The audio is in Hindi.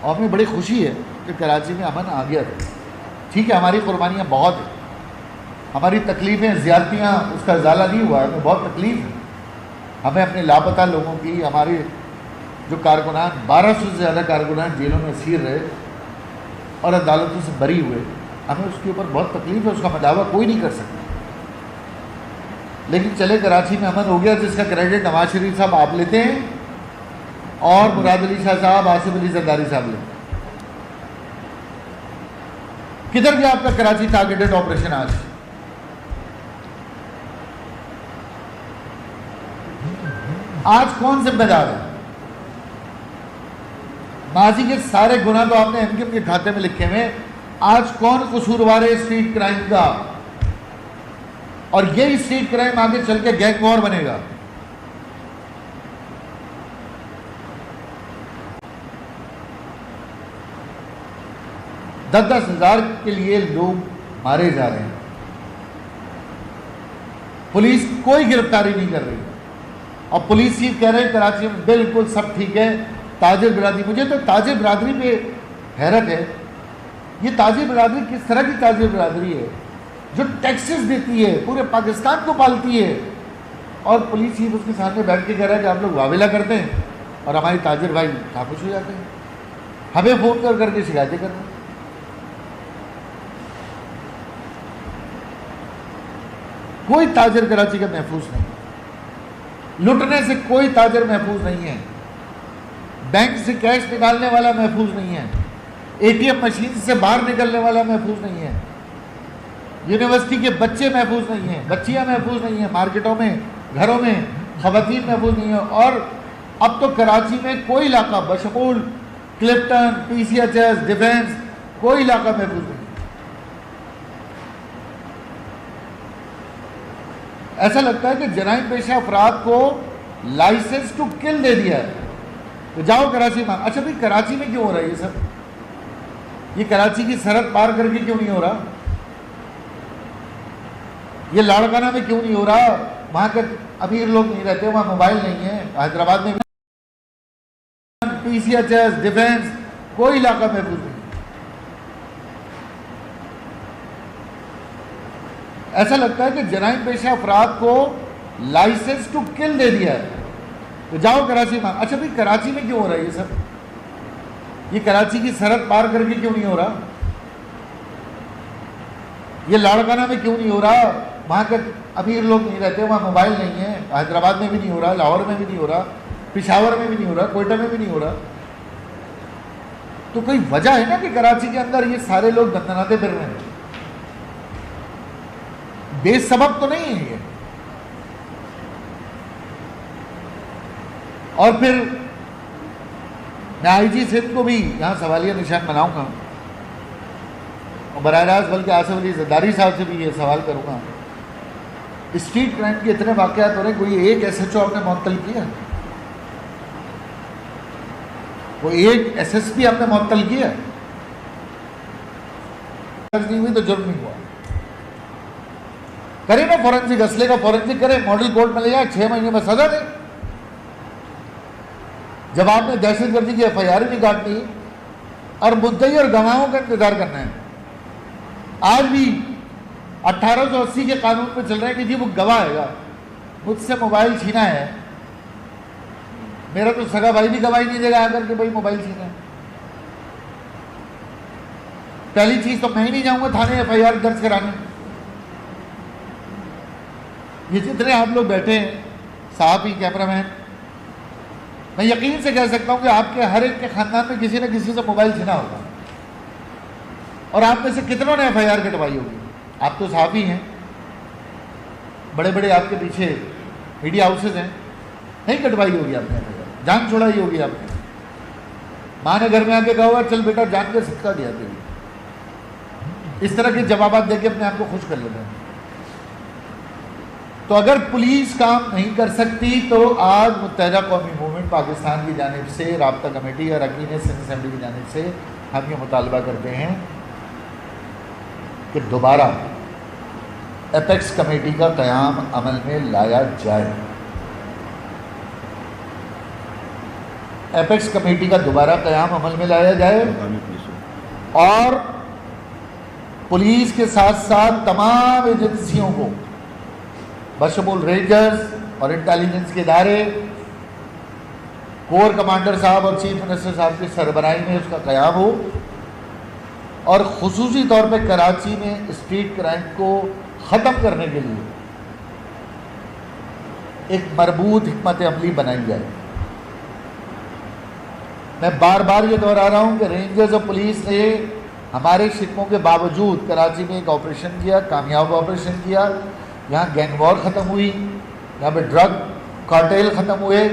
और हमें बड़ी खुशी है कि कराची में अमन आ गया था। ठीक है, हमारी कुर्बानियाँ बहुत हैं, हमारी तकलीफ़ें, ज़्यादतियाँ, उसका इजाला नहीं हुआ है, हमें बहुत तकलीफ़ है। हमें अपने लापता लोगों की, हमारे जो कारकुनान, 1200 से ज़्यादा कारकुनान जेलों में असीर रहे और अदालतों से बरी हुए, हमें उसके ऊपर बहुत तकलीफ़ है, उसका दावा कोई नहीं कर सकता। लेकिन चले, कराची में अमन हो गया, जिसका क्रेडिट नवाज शरीफ साहब आप लेते हैं और मुराद अली शाह साहब, आसिफ अली जरदारी साहब लेते हैं। किधर गया आपका कराची टारगेटेड ऑपरेशन? आज कौन जिम्मेदार है? माजी के सारे गुनाह तो आपने एमक्यूएम के खाते में लिखे हुए, आज कौन कसूरवार है स्ट्रीट क्राइम का? और यही स्ट्रीट क्राइम आगे चल के गैंग वॉर बनेगा। दस हजार के लिए लोग मारे जा रहे हैं, पुलिस कोई गिरफ्तारी नहीं कर रही, और पुलिस ये कह रहे हैं कराची में बिल्कुल सब ठीक है। ताजिर बिरादरी, मुझे तो ताजिर बिरादरी पे हैरत है। ये ताजिर बिरादरी किस तरह की ताजिर बिरादरी है जो टैक्सेस देती है, पूरे पाकिस्तान को पालती है, और पुलिस चीफ उसके सामने बैठ के कह रहा है कि आप लोग वावेला करते हैं और हमारी ताजिर भाई खामोश हो जाते हैं, हमें फ़ोन कर करके शिकायतें कर रहे हैं। कोई ताजिर कराची का महफूज नहीं, लुटने से कोई ताजिर महफूज नहीं है, बैंक से कैश निकालने वाला महफूज नहीं है, एटीएम मशीन से बाहर निकलने वाला महफूज नहीं है, यूनिवर्सिटी के बच्चे महफूज नहीं हैं, बच्चियां महफूज नहीं हैं, मार्केटों में, घरों में खवातीन महफूज नहीं है। और अब तो कराची में कोई इलाका बशमूल क्लिफ्टन, पीसीएचएस, डिफेंस, कोई इलाका महफूज नहीं। ऐसा लगता है कि जराइम पेशा अफराद को लाइसेंस टू किल दे दिया है, तो जाओ कराची में। अच्छा भाई, कराची में क्यों हो रहा है ये सब? ये कराची की सरहद पार करके क्यों नहीं हो रहा? ये लाड़काना में क्यों नहीं हो रहा? वहां के अमीर लोग नहीं रहते, वहां मोबाइल नहीं है। हैदराबाद में पीसीएचएस, डिफेंस, कोई इलाका महफूज नहीं। ऐसा लगता है कि जराइम पेशा अफराद को लाइसेंस टू किल दे दिया है, तो जाओ कराची में। अच्छा भाई, कराची में क्यों हो रहा है ये सब? ये कराची की सरहद पार करके क्यों नहीं हो रहा? ये लाड़काना में क्यों नहीं हो रहा? वहाँ के अमीर लोग नहीं रहते, वहाँ मोबाइल नहीं है। हैदराबाद में भी नहीं हो रहा, लाहौर में भी नहीं हो रहा, पिशावर में भी नहीं हो रहा, कोयटा में भी नहीं हो रहा। तो कोई वजह है ना कि कराची के अंदर ये सारे लोग दंदनाते फिर रहे हैं? बेसबब तो नहीं है ये। और फिर मैं आईजी सिंध को भी यहाँ सवालिया निशान बनाऊंगा, और बराह रास्त बल्कि आसिफ अली जरदारी साहब से भी ये सवाल करूंगा, स्ट्रीट क्राइम के इतने वाक़यात हो रहे हैं, कोई एक एसएचओ आपने मुअत्तल किया? कोई एक एसएसपी आपने मुअत्तल किया? नहीं हुई तो जुर्म नहीं हुआ। करें ना फॉरेंसिक, असले का फॉरेंसिक करें, मॉडल कोर्ट में ले जाए, 6 महीने में सजा दें। जब आपने दहशतगर्दी की एफआईआर भी काटनी और मुद्दई और गवाहों का इंतजार करना है। आज भी 1880 के कानून पे चल रहे हैं कि जी वो गवाह है, मुझसे मोबाइल छीना है, मेरा तो सगा भाई भी गवाही नहीं देगा आकर के भाई मोबाइल छीना है। पहली चीज तो मैं ही नहीं जाऊंगा थाने एफआईआर दर्ज कराने। ये जितने आप लोग बैठे हैं, साहब ही, कैमरामैन, मैं यकीन से कह सकता हूं कि आपके हर एक के खानदान में किसी न किसी से मोबाइल छीना होगा, और आप में से कितनों ने एफआईआर कटवाई होगी? आप तो साहब ही हैं, बड़े बड़े आपके पीछे मीडिया हाउसेज हैं, नहीं कटवाई होगी आपने एफआईआर, जान छुड़ाई होगी आपने। माँ ने घर में आके कहा होगा चल बेटा जान के सदका दिया तेरी। इस तरह के जवाब दे के अपने आप को खुश कर लेते हैं। तो अगर पुलिस काम नहीं कर सकती तो आज मुत्तहिदा कौमी मूवमेंट पाकिस्तान की जानिब से, राब्ता कमेटी और अकीन सिंध असेंबली की जानिब से हम ये मुतालबा करते हैं कि दोबारा एपेक्स कमेटी का क़याम अमल में लाया जाए। एपेक्स कमेटी का दोबारा क़याम अमल में लाया जाए और पुलिस के साथ साथ तमाम एजेंसियों को बशमूल रेंजर्स और इंटेलिजेंस के इदारे, कोर कमांडर साहब और चीफ मिनिस्टर साहब की सरबराही में उसका क़याम हो और खुसूसी तौर पर कराची में स्ट्रीट क्राइम को ख़त्म करने के लिए एक मरबूत हिकमत अमली बनाई जाए। मैं बार बार ये दोहरा रहा हूँ कि रेंजर्स और पुलिस ने हमारे शिकवों के बावजूद कराची में एक ऑपरेशन किया, कामयाब ऑपरेशन किया। यहाँ गैंग वॉर ख़त्म हुई, यहाँ पे ड्रग कार्टेल ख़त्म हुए,